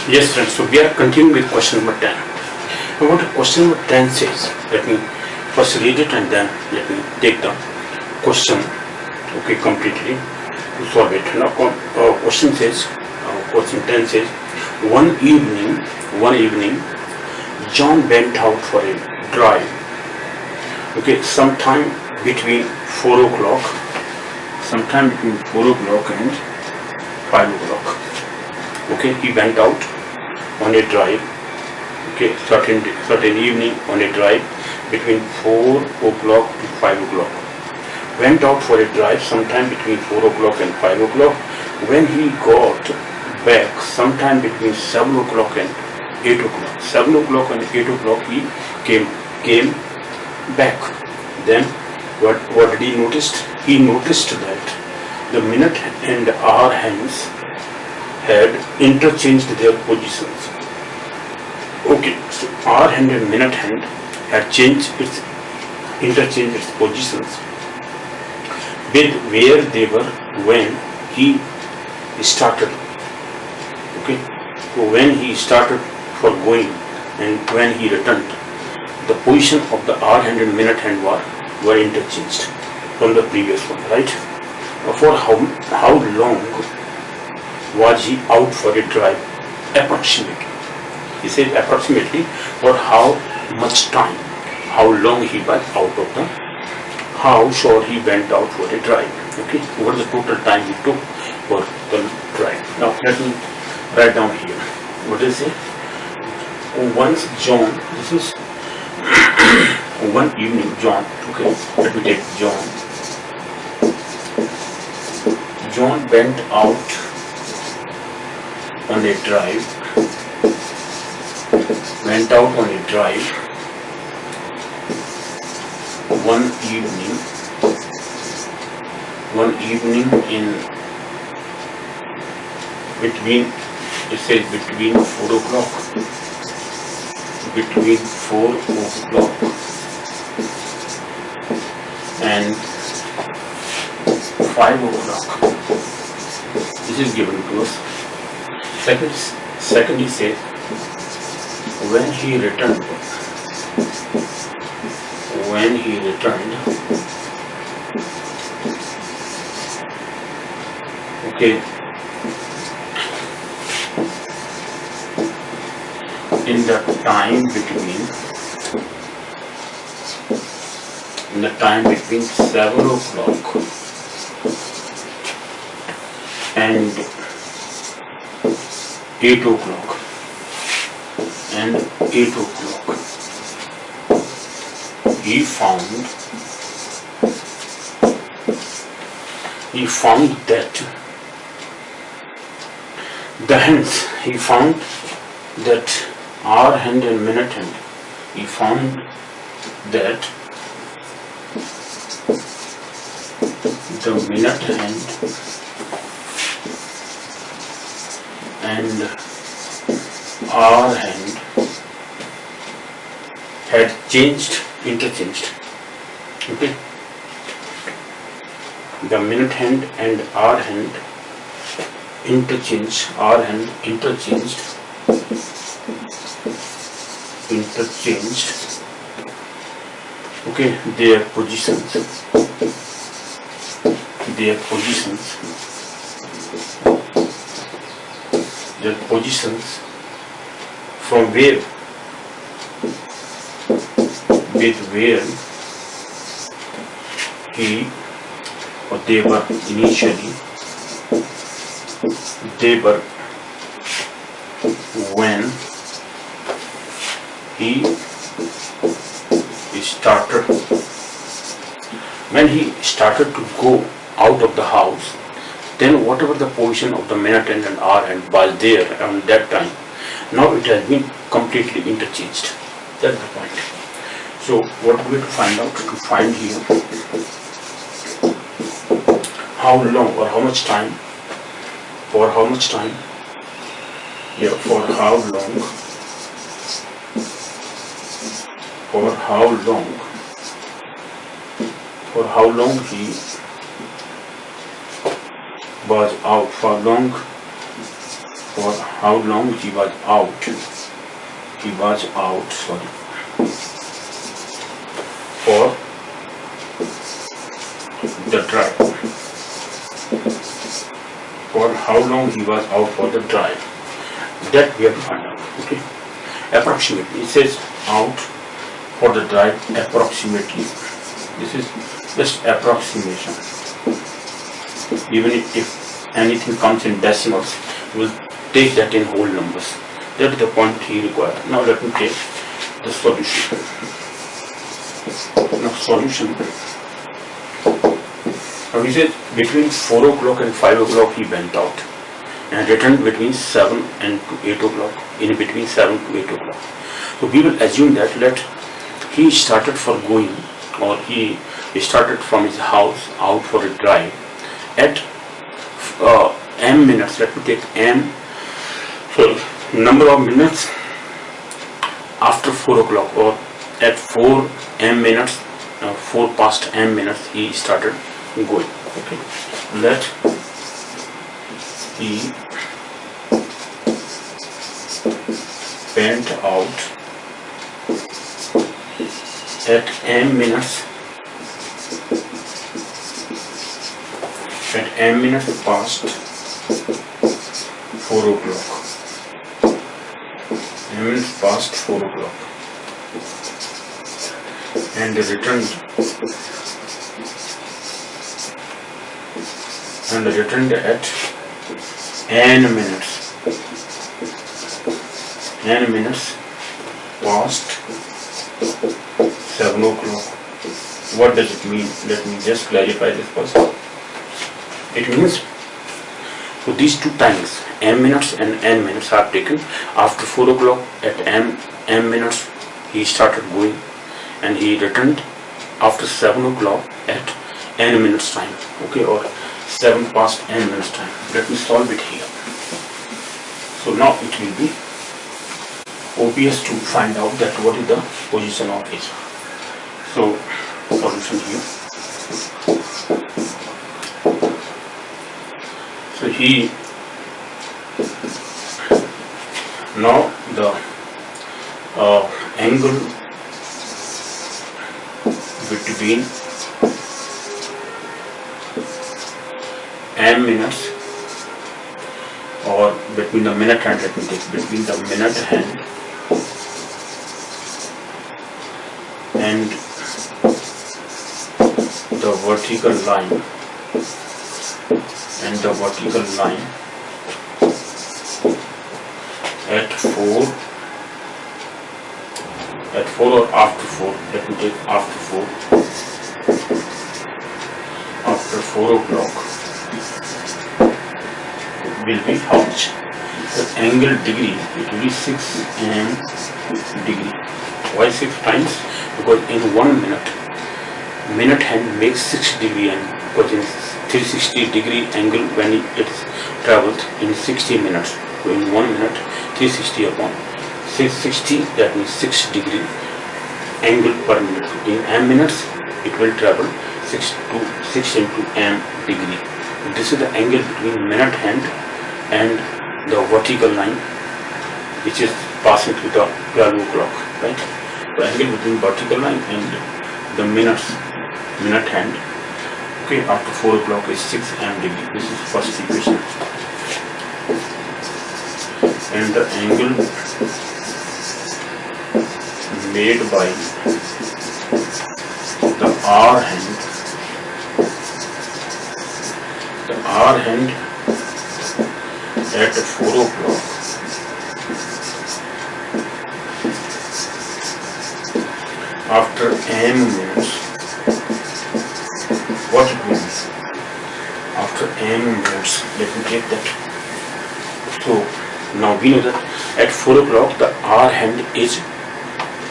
Yes, friends. So we are continuing with question number 10. Now, what question number 10 says, let me first read it and then let me take the question, okay, completely to solve it. Now, question says, question 10 says, one evening, John went out for a drive. Okay, sometime between 4 o'clock and 5 o'clock. Okay, he went out on a drive. Okay, certain evening on a drive between 4 o'clock to 5 o'clock. Went out for a drive sometime between 4 o'clock and 5 o'clock. When he got back sometime between 7 o'clock and 8 o'clock. 7 o'clock and 8 o'clock he came back. Then what did he notice? He noticed that the minute and hour hands had interchanged their positions. Okay, so hour hand and minute hand had interchanged its positions with where they were when he started. Okay, so when he started for going and when he returned, the position of the hour hand and minute hand were interchanged from the previous one, right? For how long was he out for a drive? Approximately. He said approximately for how much time, how long he was out of the house or he went out for a drive. Okay, what is the total time he took for the drive? Now let me write down here. What is it? Once John, this is one evening John, okay, let me take John. John went out on a drive, one evening in between, it says between 4 o'clock and 5 o'clock. This is given to us. Second he says, when he returned, okay, in the time between 7 o'clock and 8 o'clock he found that the hands, he found that hour hand and minute hand, he found that the minute hand and hour hand had interchanged. Okay, the minute hand and hour hand interchanged okay, their positions from where he or they were initially when he started to go out of the house, then whatever the position of the minute hand and hour hand was there around that time, now it has been completely interchanged. That's the point. So what we have to find out, to find here how long or how much time, for how long he was out, for long for how long he was out. He was out, sorry, for the drive. For how long he was out for the drive. That we have to find out. Okay. Approximately. It says out for the drive approximately. This is just approximation. Even if anything comes in decimals, we'll take that in whole numbers. That is the point he required. Now let me take the solution. Now solution. Now he says between 4 o'clock and 5 o'clock he went out and returned between 7 and 8 o'clock, in between 7 to 8 o'clock. So we will assume that he started for going, or he started from his house out for a drive at m minutes. Let me take m, so number of minutes after 4 o'clock, or at 4 m minutes, 4 past m minutes he started going. Okay, let he went out at m minutes, past 4 o'clock. M minutes past 4 o'clock, and returned at n minutes past 7 o'clock. What does it mean? Let me just clarify this first. It means, so these two times, m minutes and n minutes, are taken after 4 o'clock. At m minutes he started going, and he returned after 7 o'clock at n minutes time. Okay, or 7 past n minutes time. Let me solve it here. So now it will be obvious to find out that what is the position of his. So solution here. So he, now the angle between m minutes, or between the minute hand, let me take between the minute hand and the vertical line, at 4 or after 4, let me take after 4 o'clock will be how much? The angle degree, it will be 6 m degree. Why 6 times? Because in 1 minute hand makes 6 degree angle, because in 360 degree angle when it travels in 60 minutes. So in 1 minute, 360 upon 660, that means 6 degree angle per minute. In m minutes, it will travel 6 into m degree. This is the angle between minute hand and the vertical line, which is passing through the 12 o'clock, right? The angle between vertical line and the minute hand, okay, after 4 o'clock is 6 m degree. This is first equation. And the angle made by the R hand at 4 o'clock after m minutes. What it means? After m minutes, let me take that. So now we know that at 4 o'clock the R hand is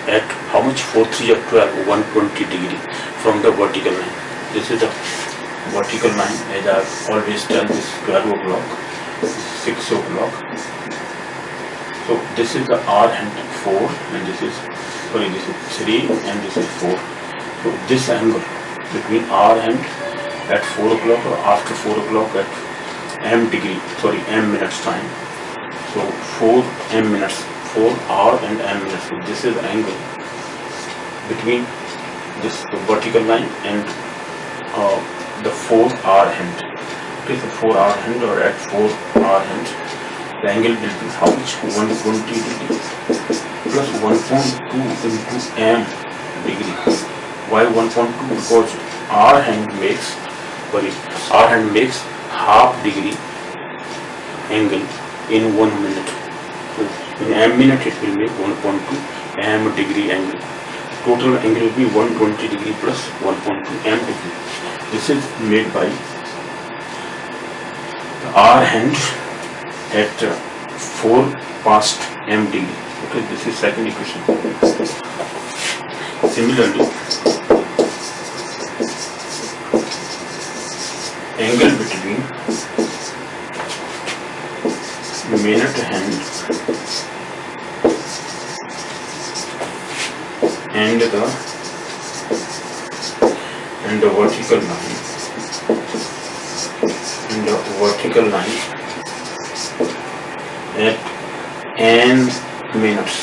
at how much? 4 3 or 12, 120 degree from the vertical line. This is the vertical line, as I have always done. This 12 o'clock, 6 o'clock. So this is the R hand 4, and this is 3 and this is 4. So this angle between R and at 4 o'clock or after 4 o'clock at m minutes time So 4 m minutes, 4 hour and m minutes. So this is the angle between this vertical line and the 4 hour hand. Okay, so 4 hour hand or at 4 hour hand, the angle will be how much? 120 degree plus 1.2 into m degree. Why 1.2? Because our hand makes half degree angle in 1 minute. So in m minute it will make 1.2 m degree angle. Total angle will be 120 degree plus 1.2 m degree. This is made by our hand at 4 past m degree. Okay, this is second equation. Similarly, angle between minute hand and the vertical line at n minutes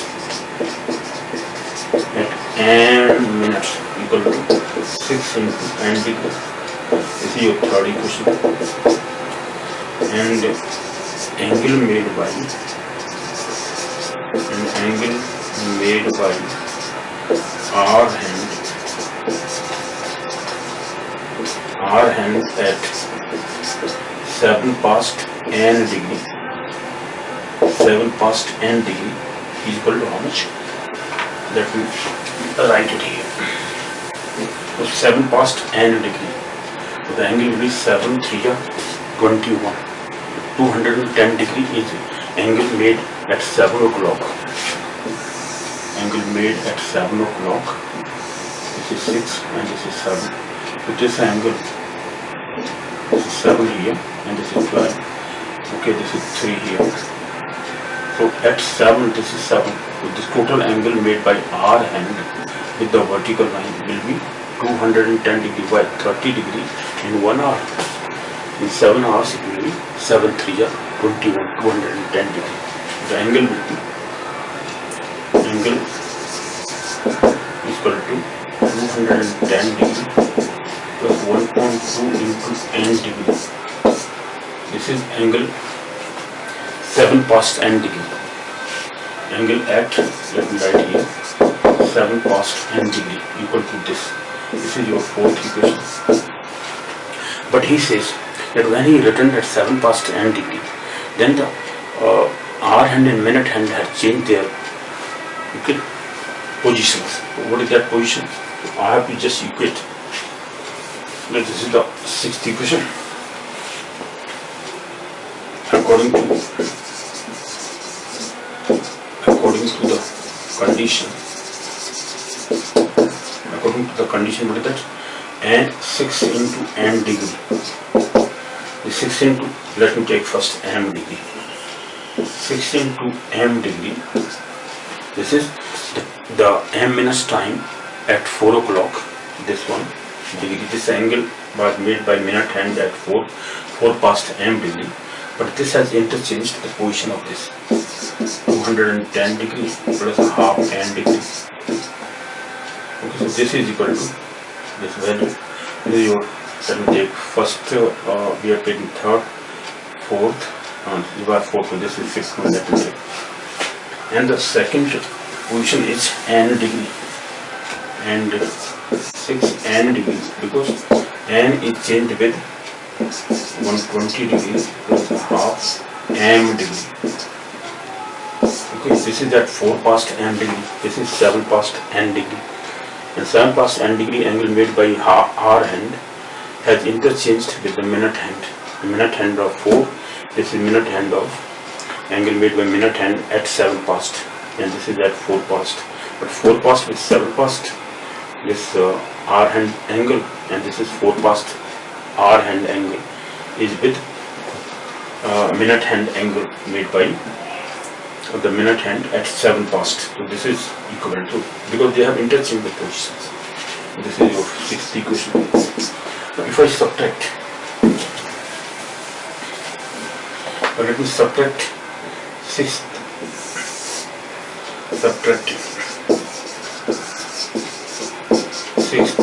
equal to 6 into n degree. This is your third equation. And angle made by our hand at 7 past n degree. 7 past n degree is equal to how much? Let me write it here. So 7 past n degree. So the angle will be 7 3 21. 210 degree is angle made at 7 o'clock. Angle made at 7 o'clock. This is 6 and this is 7. So this angle, this is 7 here and this is 12. Okay, this is 3 here. So at 7, this is 7. So this total angle made by our hand with the vertical line will be 210 degree by 30 degree in 1 hour. In 7 hours it will be 7 3 21, 210 degree. The angle will be equal to 210 degree plus 1.2 into n degree. This is angle 7 past n degree. Angle at, let me write here, 7 past n degree equal to this. This is your fourth equation. But he says that when he returned at 7 past n degree, then the hour hand and minute hand had changed their positions. What is that position? I have to just equate. This is the sixth equation. According to the condition, what is that? And 6 into m degree. The 6 into, let me take first m degree. 6 into m degree. This is the m minutes time at 4 o'clock. This one degree. This angle was made by minute hand at 4 past m degree. But this has interchanged the position of this 210 degree plus half n degree. Okay, so this is equal to this value. This is your, let me take first, we are taking third, fourth, you are fourth, so this is fifth one, let me take. And the second position is n degree, and 6 n degree, because n is changed with 120 degree plus half m degree. Okay, this is at 4 past n degree, this is 7 past n degree. And 7 past n degree angle made by our hand has interchanged with the minute hand. The minute hand of 4, this is minute hand of angle made by minute hand at 7 past, and this is at 4 past. But 4 past with 7 past, this our hand angle, and this is 4 past our hand angle is with minute hand angle made by the minute hand at 7 past. So this is equivalent to, because they have interchanged the positions. This is your sixth equation. Now if I subtract, let me subtract sixth subtracting sixth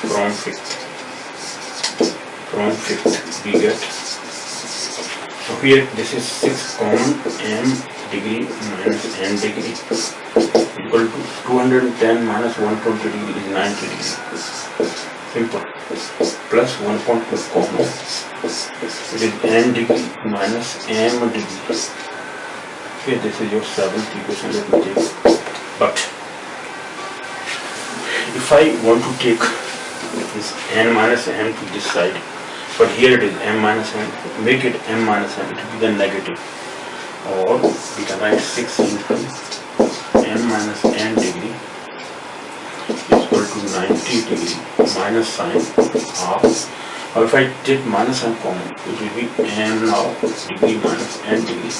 from fifth. From fifth we get, so here this is 6 common m degree minus n degree equal to 210 minus 120 degree is 90 degree. Simple. Plus 1.2 common. It is n degree minus m degree. Okay, this is your seventh equation. Let me take. But if I want to take this n minus m to this side, but here it is m minus n, make it m minus n, it will be the negative. Or we can write 6 into m minus n degree is equal to 90 degree minus sine half. Or if I take minus n common, it will be m now degree minus n degree.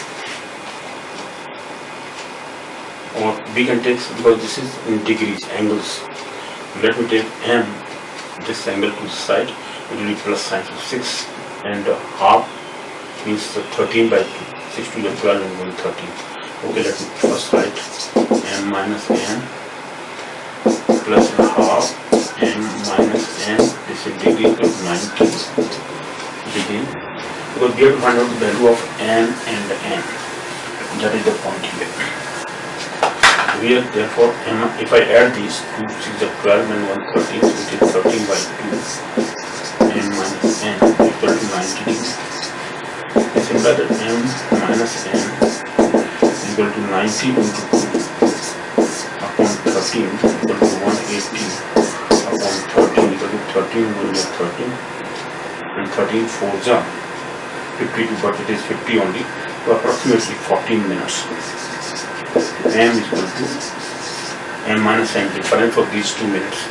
Or we can take, because this is in degrees, angles. Let me take m, this angle to the side, it will be plus sine. So 6 and half means 13 by 2. 6 to the 12 and 1 13. Okay, let me first write m minus n plus half m minus n. This is degree equal to 90 degree. Because we have to find out the value of n and n. That is the point here. Here, therefore, if I add these 2, 6 are 12 and 1 13, so it is 13 by 2, m minus n equal to 90 degree. This implies that m minus n equal to 90 into 2 upon 13 equal to 180 upon 13 equal to 13 1 is 13 and 13 4s are 52, but it is 50 only, so approximately 14 minutes. M is equal to m minus n, difference of these 2 minutes,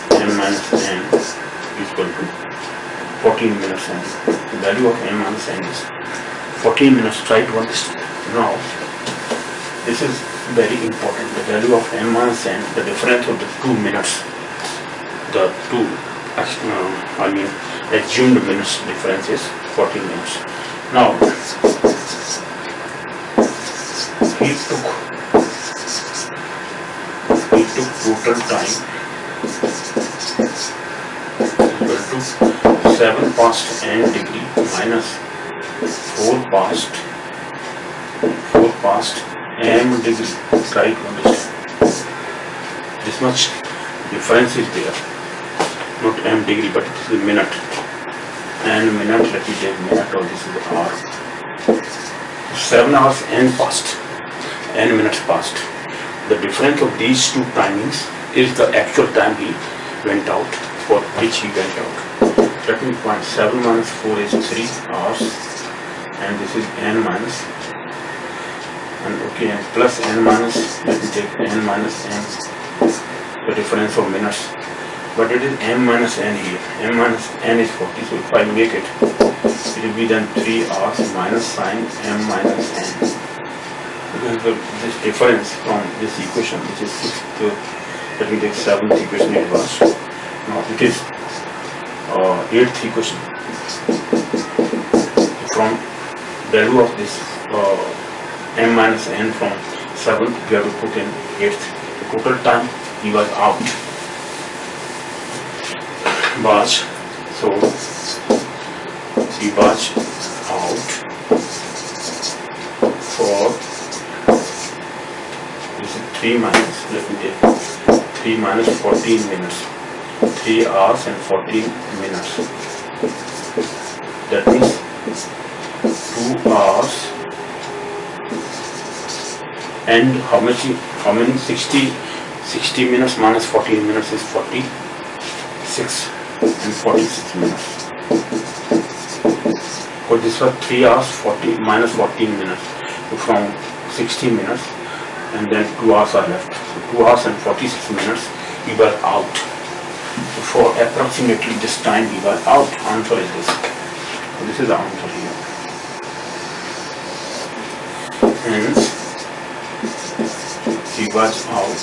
m minus n is equal to 14 minutes only. The value of m minus n is 14 minutes. Try to understand. Now, this is very important. The value of m minus n, the difference of the 2 minutes, the two, assumed minutes difference is 14 minutes. Now, he took total time equal to 7 past n degree minus 4 past m degree. Try to understand. This much difference is there. Not m degree, but it is a minute. And minute, let me take minute, or this is hour. 7 hours n passed. N minutes passed. The difference of these two timings is the actual time he went out, for which he went out. Let me find 7 minus 4 is 3 hours, and this is n minus, and okay, and plus n minus, let me take n minus n, the difference of minutes, but it is m minus n here. M minus n is 40, so if I make it, it will be then 3 hours minus sine m minus n. Because this difference from this equation, which is 6th, let me take 7th equation it was. Now it is 8th equation. From value of this m minus n from 7th, we have to put in 8th. The total time he was out was, so he was out for 3 minus, let me take 3 minus 14 minutes, 3 hours and 14 minutes. That means 2 hours and how many 60 minutes minus 14 minutes is 46 and 46 minutes. So this was 3 hours 40 minus 14 minutes, so from 60 minutes, and then 2 hours are left. So 2 hours and 46 minutes we were out. So for approximately this time we were out. Answer is this. So this is the answer here. Hence, he was out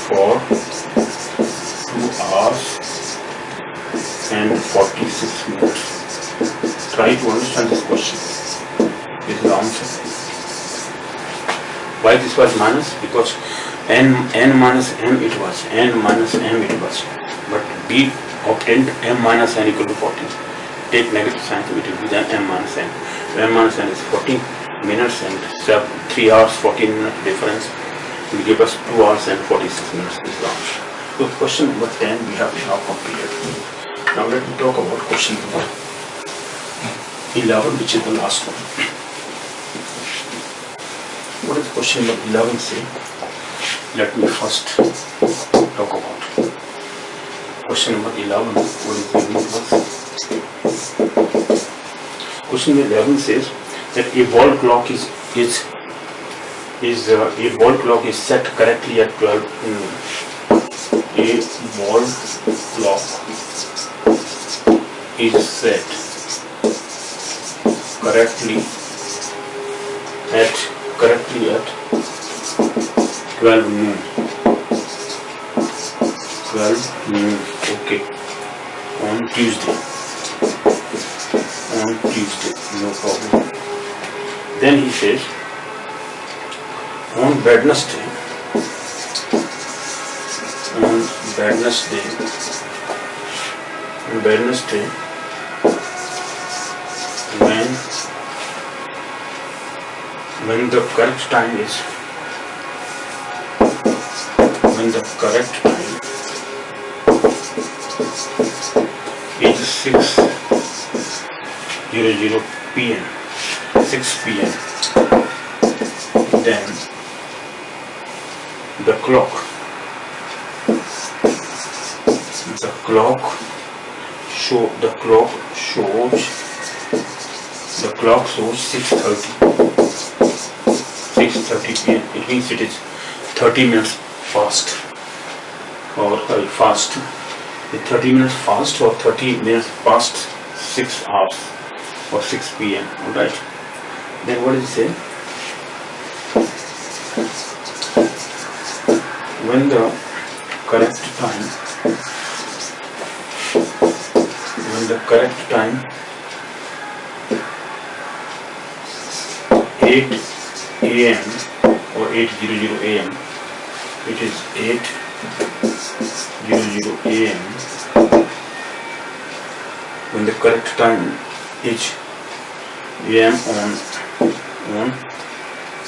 for 2 hours and 46 minutes. try to understand this question. This is the answer. Why this was minus? Because n minus m it was, but we obtained m minus n equal to 14. Take negative sign, so it will be then m minus n. M minus n is 14 minutes and 3 hours 14 minutes difference will give us 2 hours and 46 minutes. This is the answer. So question number 10 we have now completed. Now let me talk about question number 11, which is the last one. What does question number 11 say? Let me first talk about question number 11. What is given to us? Question number 11 says that a wall clock is set correctly at 12 noon. A wall clock is set correctly at 12 noon. 12 noon, okay, on Tuesday, no problem. Then he says, on Wednesday, when the correct time is 6:00 p.m. 6 p.m. Then the clock shows 6:30 p.m. It means it is 30 minutes fast or fast. 30 minutes fast or 30 minutes past 6 hours or 6 p.m. Alright. Then what does it say? When the correct time 8 a.m. or 8:00 a.m. It is 8:00 a.m. When the correct time is a.m. on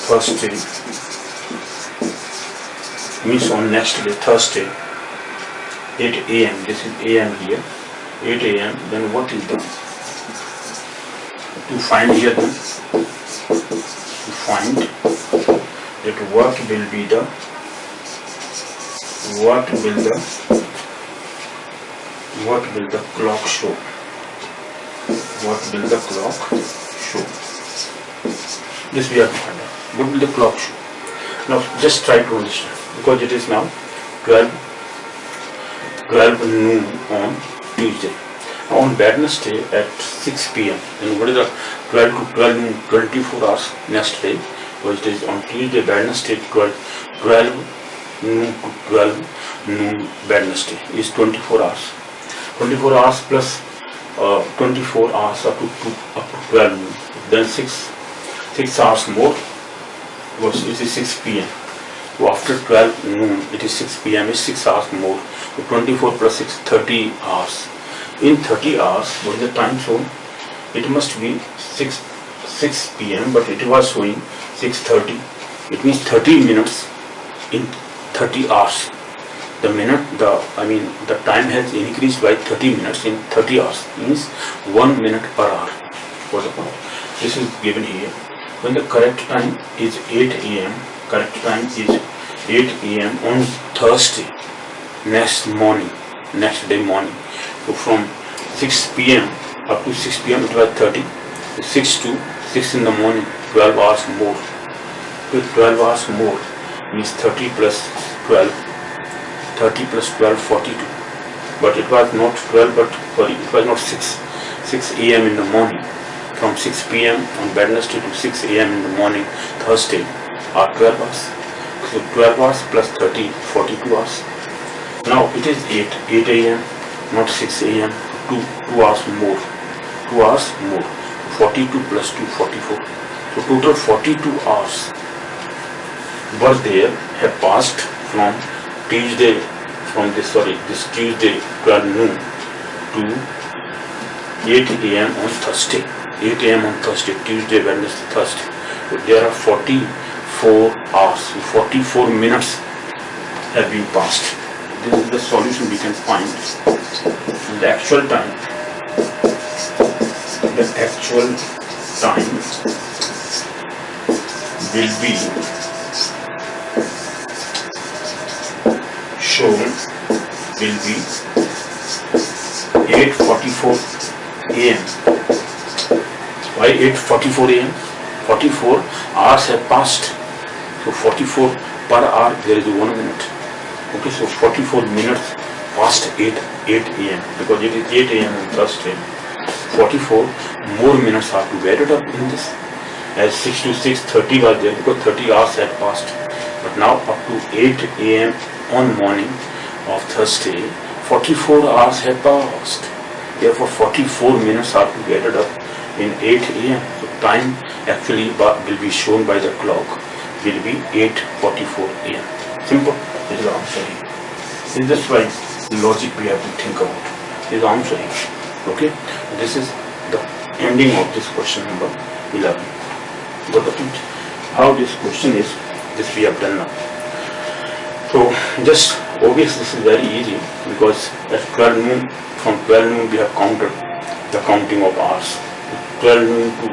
Thursday, means on next day, Thursday, 8 a.m. This is a.m. here, 8 a.m. Then what is the to find here? Then to find that what will the clock show? What will the clock show? This we have to find out. What will the clock show? Now just try to understand, because it is now 12 noon on Tuesday. On Wednesday at 6 p.m. And what is the 12 to 12 noon? 24 hours next day. Because it is on Tuesday, Wednesday 12 noon to 12 noon Wednesday is 24 hours. 24 hours plus 24 hours up to 12 noon. Then 6 hours more, because it is 6 p.m. So after 12 noon, it is 6 p.m. is 6 hours more. So 24 plus 6, 30 hours. In 30 hours, what is the time zone? It must be 6 p.m. but it was showing 6:30. It means 30 minutes in 30 hours. The time has increased by 30 minutes in 30 hours. Means 1 minute per hour. For the point. This is given here. When the correct time is 8 a.m. Correct time is 8 a.m. on Thursday, next day morning. So from 6 p.m. up to 6 p.m. it was 30. 6 to 6 in the morning, 12 hours more. With 12 hours more means 30 plus 12, 42. But it was not 12, it was not 6 a.m. in the morning. From 6 p.m. on Wednesday to 6 a.m. in the morning, Thursday, are 12 hours. So 12 hours plus 30, 42 hours. Now it is 8 a.m. not 6 a.m. 2 hours more. 2 hours more. 42 plus 2, 44. So total 42 hours were there, have passed from Tuesday, this Tuesday 12 noon to 8 a.m. on Thursday. 8 a.m. on Thursday, Tuesday, Wednesday, Thursday. So there are 44 hours, 44 minutes have been passed. This is the solution we can find. And the actual time will be shown, will be 8:44 a.m. Why 8:44 a.m.? 44 hours have passed. So 44 per hour, there is 1 minute. Okay, so 44 minutes past 8 a.m. because it is 8 a.m. on Thursday. 44 more minutes have to be added up in this. As 6 to 6:30 was there because 30 hours had passed. But now up to 8 a.m. on morning of Thursday, 44 hours have passed. Therefore 44 minutes have to be added up in 8 a.m. So time actually will be shown by the clock will be 8:44 a.m. Simple. This is the answer here. In this way, the logic we have to think about. This is the answer here. Okay? This is the ending of this question number 11. Got the point? How this question is, this we have done now. So just obviously this is very easy because at 12 noon, from 12 noon we have counted the counting of hours. 12 noon to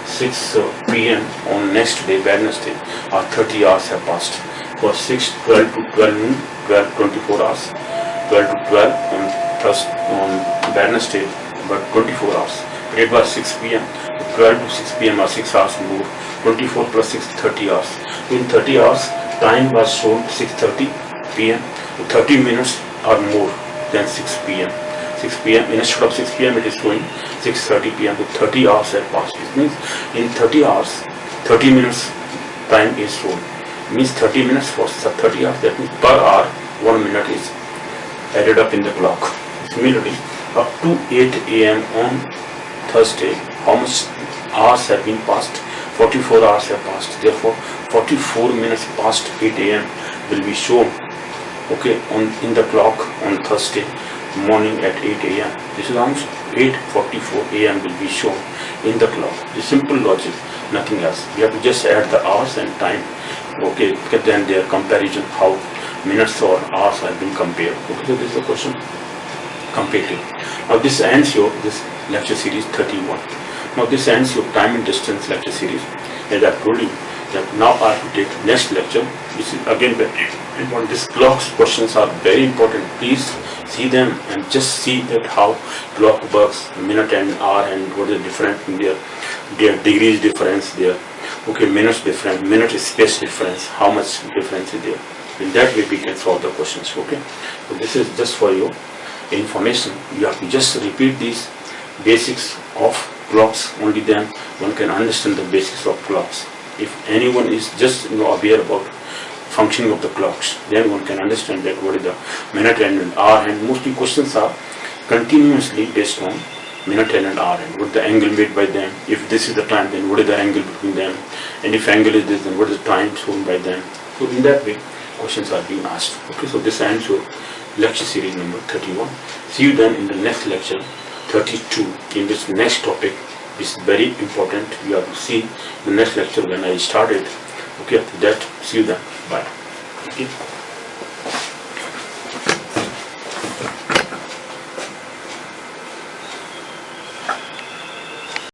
6 p.m. on next day, Wednesday, 30 hours have passed. For 12 to 12 noon, 24 hours. 12 to 12 on Wednesday, but 24 hours. It was 6 p.m. 12 to 6 p.m. or 6 hours more. 24 plus 6, 30 hours. In 30 hours, time was shown 6:30 p.m. 30 minutes or more than 6 p.m. 6 p.m. Instead of 6 p.m. it is showing 6:30 p.m. So 30 hours have passed. It means in 30 hours, 30 minutes time is shown. It means 30 minutes for 30 hours. That means per hour, 1 minute is added up in the clock. Similarly, up to 8 a.m. on Thursday, how much hours have been passed? 44 hours have passed. Therefore, 44 minutes past 8 a.m. will be shown, okay, in the clock on Thursday morning at 8 a.m. This is answer. 8:44 a.m. will be shown in the clock. The simple logic, nothing else. We have to just add the hours and time. Okay, then their comparison, how minutes or hours have been compared. Okay, so this is the question completed. Now this ends your lecture series 31. Now this ends your time and distance lecture series. As I told you that now I have to take next lecture, which is again very important. These clocks questions are very important. Please see them and just see that how clock works, minute and hour, and what is the difference in their degrees difference there. Okay, minutes different, minute space difference, how much difference is there. In that way we can solve the questions. Okay, so this is just for your information. You have to just repeat these basics of clocks, only then one can understand the basics of clocks. If anyone is just aware about functioning of the clocks, then one can understand that what is the minute and hour, and mostly questions are continuously based on minute and hour and what the angle made by them. If this is the time, then what is the angle between them, and if angle is this, then what is the time shown by them. So in that way questions are being asked. Okay, so this ends your lecture series number 31. See you then in the next lecture 32, in this next topic, which is very important. You have to see the next lecture when I started. Okay, after that, see you then. Bye. Okay.